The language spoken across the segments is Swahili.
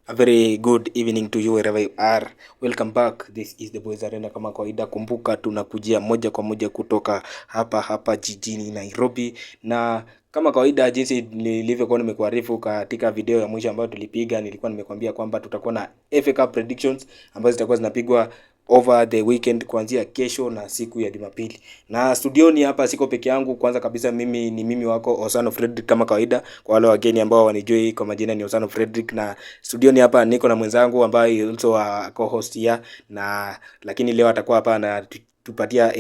A very good evening to you wherever you are. Welcome back. This is the Boys Arena kama kawaida. Kumbuka tunakujia moja kwa moja kutoka hapa jijini Nairobi. Na kama kawaida jinsi nilivyokuwa nimekuarifu katika video ya mwisho ambayo tulipiga, nilikuwa nimekuambia kwamba tutakuwa na FA Cup predictions ambazo zitakuwa zinapigwa over the weekend kuanzia kesho na siku ya Jumapili. Na studioni hapa siko peke yangu. Kwanza kabisa mimi wako Osano Fredrick kama kawaida. Kwa wale wageni ambao wanijui kwa majina ni Osano Fredrick, na studioni hapa niko na mwenzangu ambaye also co-host here, na lakini leo atakuwa hapa na tupatia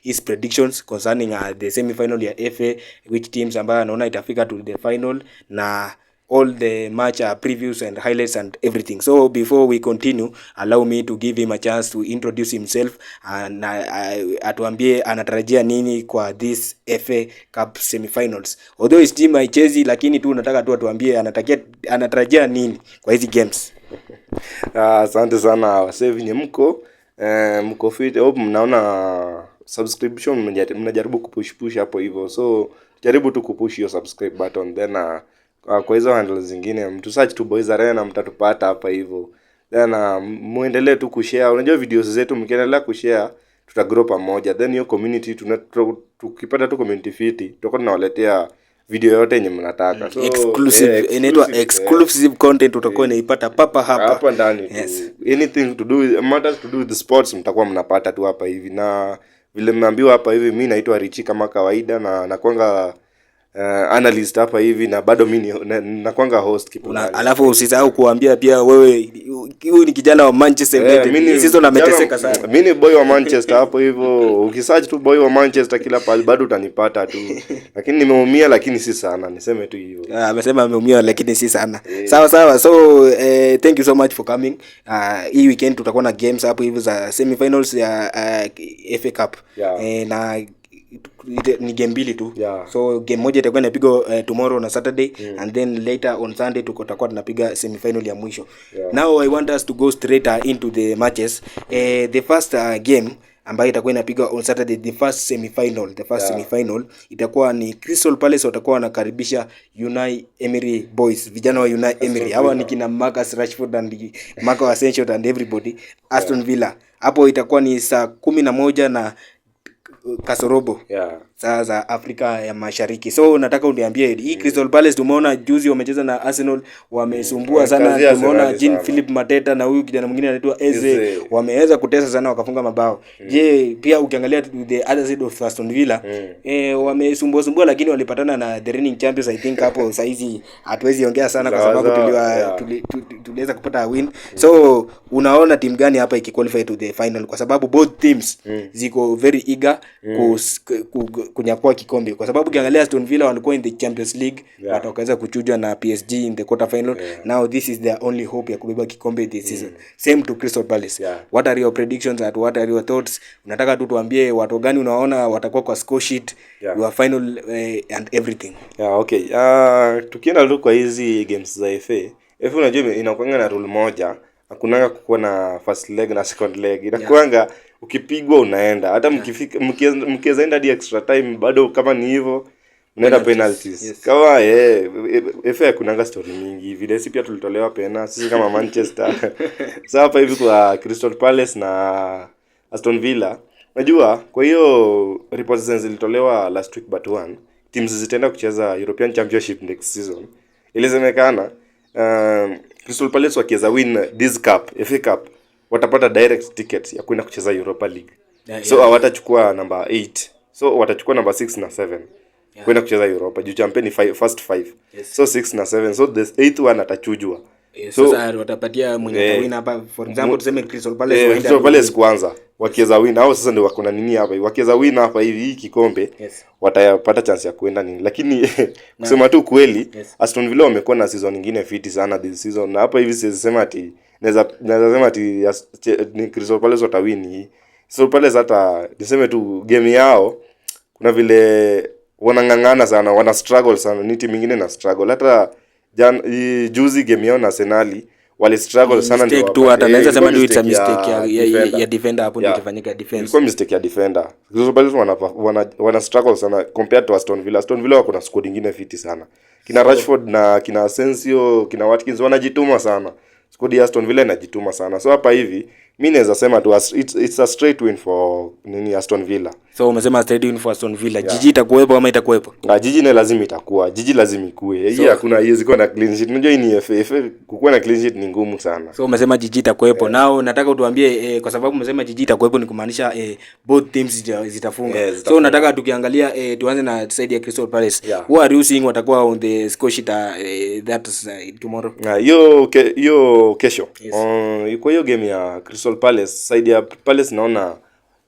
his predictions concerning the semi final ya FA, which teams ambayo anaona itafika to the final, na all the match previews and highlights and everything. So before we continue, allow me to give him a chance to introduce himself and atuambie anatarajia nini kwa this FA Cup semifinals. Although his team haichezi, lakini tu nataka tu atuambie anatarajia nini kwa hizi games. Asante sana wasee nye mko fit. Hope mnaona subscription mnajaribu kupush hapo hivyo. So jaribu tu kupush hiyo subscribe button, then kwa hizo handles zingine mtu search tu Boys Arena mtatupata hapa hivyo. Then muendelee tu kushare. Unajua videos zetu mkiendelea kushare tutagrow pamoja. Then hiyo community tukipata tu community fiti tutakuwa tunawaletea video yote yenye mnataka. So exclusive, inaitwa exclusive content utakuwa unaipata hapa ndani. Yes. Anything to do with matters to do with the sports mtakuwa mnapata tu hapa hivi. Na vile mmeambiwa hapa hivi, mimi naitwa Richie kama kawaida, na nakwanga analyst hapa hivi, na bado mimi nakwanga host kipuna. Alafu usisahau kuambia pia wewe huyu ni kijana wa Manchester United. Sisi tunameteseka sana. Mimi ni boy wa Manchester hapo hivyo. Ukisearch tu boy wa Manchester kila pale bado utanipata tu. Lakini nimeumia, lakini si sana. Niseme tu hivyo. Amesema ameumia lakini si sana. Sawa. So thank you so much for coming. Hii weekend tutakuwa na games hapo hivi za semi-finals ya FA Cup. Na ni game mbili tu. So game moja itakuwa inapigwa tomorrow na Saturday, and then later on Sunday tutakuwa tunapiga semi final ya mwisho. Now I want us to go straight into the matches. The first game ambayo itakuwa inapigwa on Saturday, the first semi final itakuwa ni Crystal Palace watakuwa wanakaribisha Unai Emery boys, vijana wa Unai Emery. Hawa ni kina Marcus Rashford and Marco Asensio and everybody. Aston Villa hapo itakuwa ni saa 11 na kasorobo saa za Afrika ya Mashariki. So nataka uniambie hii Crystal Palace tumeona juzi wamecheza na Arsenal, wamesumbua sana. Tumeona Jean-Philippe Mateta na huyu kijana mwingine anaitwa Eze wameweza kutesa sana, wakafunga mabao. Je, pia ukiangalia the other side of Aston Villa wamesumbua lakini walipatana na the reigning champions. I think hapo saizi hatuwezi ongea sana kwa sababu tuliweza kupata win. So unaona timu gani hapa ikiqualify to the final, kwa sababu both teams ziko very eager kunyakua kikombe, kwa sababu ukiangalia Aston Villa walikuwa in the Champions League but wakaweza kuchujwa na PSG in the quarter final. Now this is their only hope ya kubeba kikombe this season. Same to Crystal Palace. What are your predictions and what are your thoughts? Unataka tu tuambie watu gani unaona watakuwa kwa score sheet your final and everything. Okay. Tukienda tu kwa hizi games za FA unajua inakuanga na rule moja, hakunanga kukuwa na first leg na second leg. Inakuanga ukipigwa unaenda, hata mkiweza enda hadi extra time bado kama ni hivyo unaenda penalties. Kama FA kunanga story mingi vile, si pia tulitolewa pena sisi kama Manchester. Sasa hapa hivi kwa Crystal Palace na Aston Villa, unajua kwa hiyo reports zilitolewa last week but one teams zitaenda kucheza European Championship next season. Ilisemekana Crystal Palace wakiweza win this cup, FA Cup, watapata direct ticket ya kwenda kucheza Europa League. So hawatachukua number 8. So watachukua number 6 na 7. Kwenda kucheza Europa. Juu champion ni first 5. So 6 na 7. So the 8th one atachujwa. So watapatia mwenye win hapa, for example tuseme Crystal Palace waenda Crystal Palace kwanza wakiweza win, au sasa ndio wako na nini hapa, wakiweza win hapa hivi hii kikombe watapata chance ya kuenda nini. Lakini kusema tu kweli Aston Villa wamekuwa na season nyingine fiti sana this season, na hapa hivi sisema ati naweza sema ati ni Crystal Palace watawin hii. Crystal Palace hata niseme tu game yao kuna vile wanangangana sana, wana struggle sana, ni timu nyingine na struggle. Hata juzi game yao na Arsenal wali struggle sana, ndio tu hata naweza sema ndio it's a mistake ya defender hapo, ndio ilifanyika defense. Ilikuwa mistake ya defender. Crystal Palace wana struggle sana compared to Aston Villa. Aston Villa wako na squad nyingine fiti sana. Kina Rashford na kina Asensio, kina Watkins wanajituma sana. squad ya Aston Villa inajituma sana. So hapa hivi mimi naweza sema tu it's a straight win for Aston Villa. So umesema straight win for Aston Villa. Jiji itakuwepo ama itakuwepo? Jiji na lazima itakuwa. Jiji lazima ikue. Hii hakuna hiyo ziko na clean sheet. Unajua hii ni FA kukuwa na clean sheet ni ngumu sana. So umesema jiji itakuwepo. Nao nataka utuambie kwa sababu umesema jiji itakuwepo ni kumaanisha both teams zitafunga. So nataka tukiangalia tuanze na side ya Crystal Palace. Who are you seeing watakuwa on the score sheet that is tomorrow? Hiyo kesho. Kwa hiyo game ya Crystal Palace, side ya Palace naona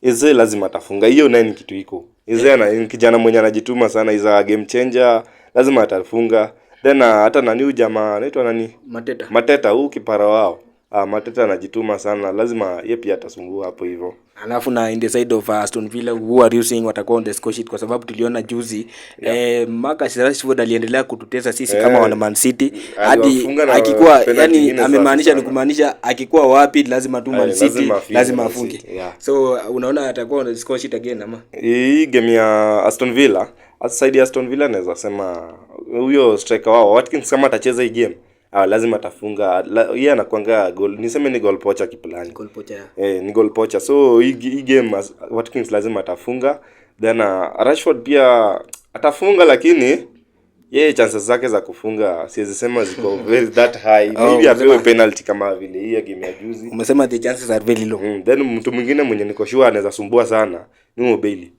Eze lazima atafunga. Hiyo nani kitu iko. Eze ana kijana mwenye anajituma sana, is a game changer, lazima atafunga. Then hata nani huyu jamaa anaitwa nani? Mateta huyu kipara wao. Mateta anajituma sana, lazima yeye pia atasumbua hapo hivyo. Alafu na in the side of Aston Villa, who are you seeing watakuwa on the score sheet? Kwa sababu tuliona juzi Marcus Rashford aliendelea kututesa sisi kama wana Man City hadi akikuwa yani amemaanisha ni kumaanisha akikuwa wapi lazima tu Man City lazima afunge. So unaona atakuwa on the score sheet again ama? Hii game ya Aston Villa, side ya Aston Villa naweza sema huyo striker wao Watkins kama atacheza hii game lazima atafunga. Yeye anakuanga goal, niseme ni goal poacher kiplani. Ni goal poacher. So hii game Watkins lazima atafunga. Then Rashford pia atafunga, lakini yeye chances zake za kufunga siwezi sema ziko very that high. Maybe apewe penalty kama vile hii game ya juzi. Umesema the chances are very low. Then mtu mwingine mwenye niko sure anaweza sumbua sana ni Bailey.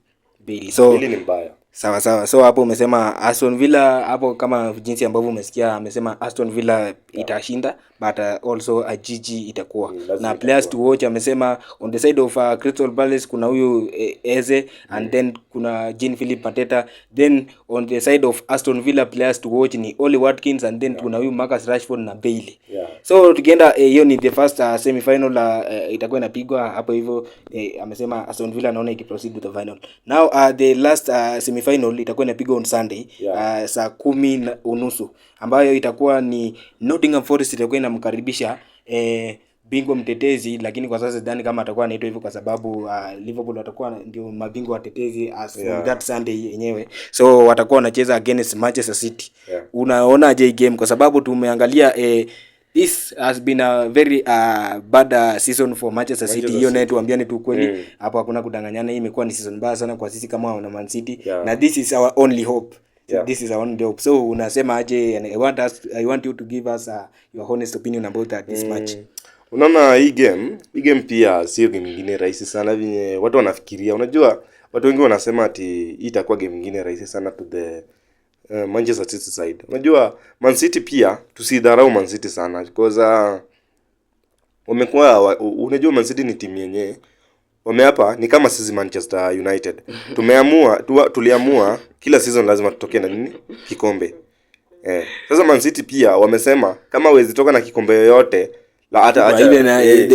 So Bailey ni mbaya. Sawa. So hapo umesema Aston Villa, hapo kama jinsi ambavyo umesikia amesema Aston Villa itashinda, but also a jiji itakuwa. Na players to watch amesema on the side of Crystal Palace kuna huyu Eze and then kuna Jean-Philippe Mateta. Then on the side of Aston Villa players to watch ni Oli Watkins and then kuna huyu Marcus Rashford na Bailey. So tukienda hiyo ni the first semi-final itakuwa inapigwa hapo hivyo. Amesema Aston Villa naona ikiproceed with the final. Now the last semi-final itakuwa inapigwa on Sunday saa 10:30 ambayo itakuwa ni Nottingham Forest itakuwa inamkaribisha bingwa mtetezi, lakini kwa sasa sidhani kama atakuwa anaitwa hivyo kwa sababu Liverpool watakuwa ndio mabingwa watetezi as from that Sunday yenyewe. So watakuwa wanacheza against Manchester City. Unaona je game? Kwa sababu tumeangalia this has been a very bad season for Manchester City. Hiyo naye tuambiane tu kweli, hapo hakuna kudanganyana. Hii imekuwa ni season mbaya sana kwa sisi kama wana Man City, na this is our only hope. This is our only hope. So unasema aje? I want you to give us your honest opinion about this match. Unaona hii game pia sio game nyingine rahisi sana vile watu wanafikiria. Unajua watu wengi wanasema ati hii itakuwa game nyingine rahisi sana to the Manchester City side. Unajua Man City pia tusidharau Man City sana because wamekuwa, unajua Man City ni timu yenyewe wameapa ni kama sisi Manchester United. Tuliamua kila season lazima tutoke na nini? Kikombe. Sasa Man City pia wamesema kama wezi toka na kikombe yoyote la hata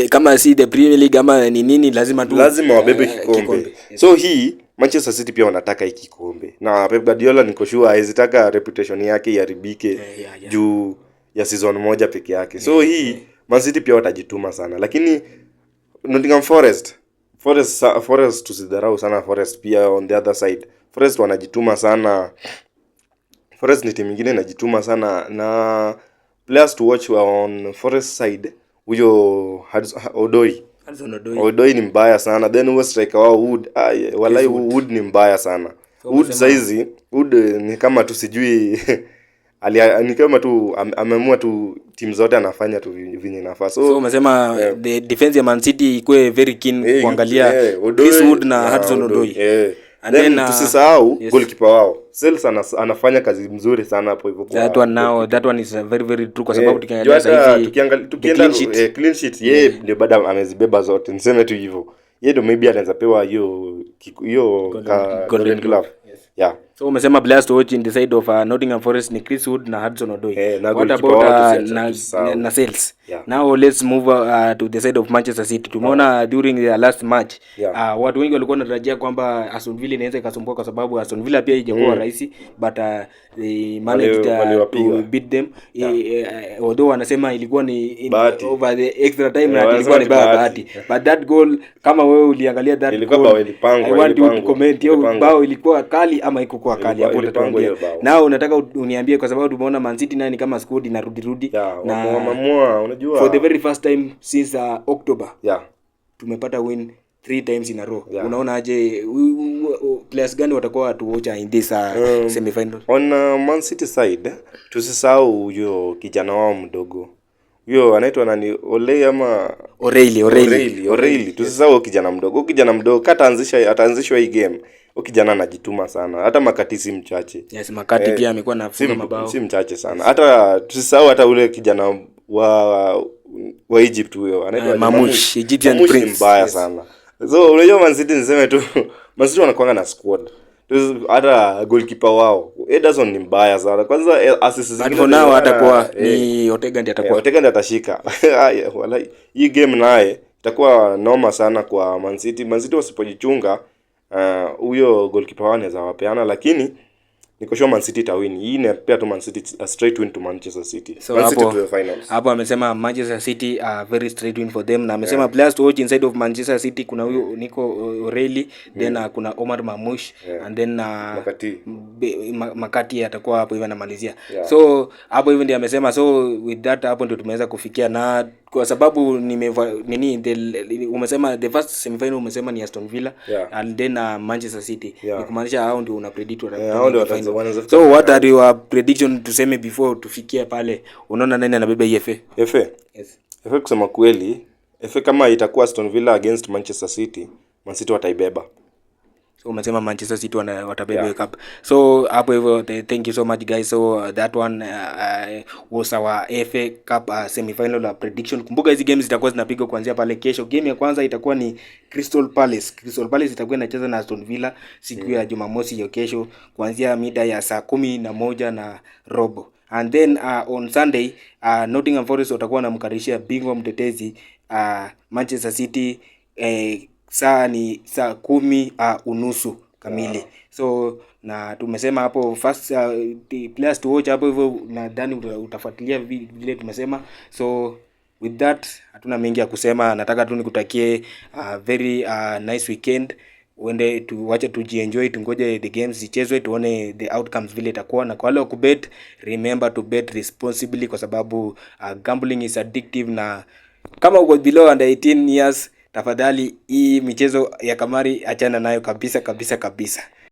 kama si the Premier League ama ni nini lazima wabebe kikombe. So hii Manchester City pia wanataka hiki kikombe. Na Pep Guardiola niko sure hawezitaka reputation yake iharibike juu ya season moja peke yake. So hii Man City pia watajituma sana. Lakini Nottingham Forest tusidharau sana Forest pia on the other side. Forest wanajituma sana. Forest ni timu nyingine inajituma sana, na players to watch on Forest side huyo Odoi ni mbaya sana. Then huyo striker wao Wood, walai Wood ni mbaya sana. Wood saizi ni kama tu sijui ni kama tu ameamua tu timu zote anafanya tu vinye nafasi. So umesema the defense ya Man City ikuwe very keen kuangalia Chris Wood na Hudson Odoi. And then tusisahau goalkeeper wao Sels anafanya kazi mzuri sana hapo hivyo. That one is very very true kwa sababu tukiangalia sasa hivi tukienda clean sheet yeye ndio bado amezibeba zote, niseme tu hivyo. Yeye ndio maybe anaweza pewa hiyo golden glove. So umesema players to watch in the side of Nottingham Forest ni Chris Wood na Hudson Odoi. What about na Sales? Now let's move to the side of Manchester City. Tumeona during the last match watu wengi walikuwa wanatarajia kwamba Aston Villa inaweza ikasumbua kwa sababu Aston Villa pia haijakuwa rahisi, but they managed to beat them. Although wanasema ilikuwa ni over the extra time na ilikuwa ni bahati. But that goal kama wewe uliangalia that goal, I want you to comment, hiyo bao ilikuwa kali ama iko ilikuwa kali hapo utatuambia. Na unataka uniambie kwa sababu tumeona Man City naye ni kama squad inarudi na unajua for the very first time since October tumepata win 3 times in a row. Unaona aje players gani watakuwa tuocha in this semi final? On Man City side tusisahau huyo kijana wao mdogo. Huyo anaitwa nani? O'Reilly. Tusisahau kijana mdogo. Kijana mdogo ataanzishwa hii game. Kijana anajituma sana. Hata Makati si mchache. Yes, Makati pia amekuwa nafunga mabao. Si mchache sana. Hata tusisahau hata ule kijana wa Egypt huyo. Anaitwa Mamush, Egyptian Prince. Mbaya sana. So unajua Man City niseme tu Man City wanakuanga na squad. Hata goalkeeper wao Ederson ni mbaya sana. Kwanza assist zingine nao hatakuwa ni Ortega ndiye atakuwa. Ortega ndiye atashika. Wala hii game naye itakuwa noma sana kwa Man City. Man City wasipojichunga huyo goalkeeper wao anaweza wapeana, lakini niko sure Man City itawin. Hii ni pia tu Man City a straight win to Manchester City. So Man City to the finals. Hapo amesema Manchester City very straight win for them, na amesema players to watch inside of Manchester City kuna huyo Nico O'Reilly, then kuna Omar Mamush and then Makati atakuwa hapo hivi anamalizia. So hapo hivi ndio amesema. So with that hapo ndio tumeweza kufikia, na kwa sababu umesema the first semi final umesema ni Aston Villa and then Manchester City. Ni kumaanisha hao ndio una predict watakuwa. So what are your prediction tuseme before tufikie pale? Unaona nani anabeba hii FA? Yes. FA kusema kweli, FA kama itakuwa Aston Villa against Manchester City, Man City wataibeba. So umesema Manchester City watabeba cup. So hapo hivyo thank you so much guys. So that one was our FA Cup semi final prediction. Kumbuka hizi games zitakuwa zinapigwa kuanzia pale kesho. Game ya kwanza itakuwa ni Crystal Palace itakuwa inacheza na Aston Villa siku ya Jumamosi hiyo kesho kuanzia mida ya saa 11:15. And then on Sunday Nottingham Forest watakuwa wanamkaribisha bingwa mtetezi Manchester City saa 10:30 kamili. So na tumesema hapo first the players to watch hapo hivyo, nadhani utafuatilia vile tumesema. So with that hatuna mengi ya kusema, nataka tu nikutakie very nice weekend. Uende tuache tujienjoy, tungoje the games zichezwe tuone the outcomes vile itakuwa. Na kwa wale wa kubet, remember to bet responsibly kwa sababu gambling is addictive, na kama uko below under 18 years tafadhali hii michezo ya kamari achana nayo kabisa.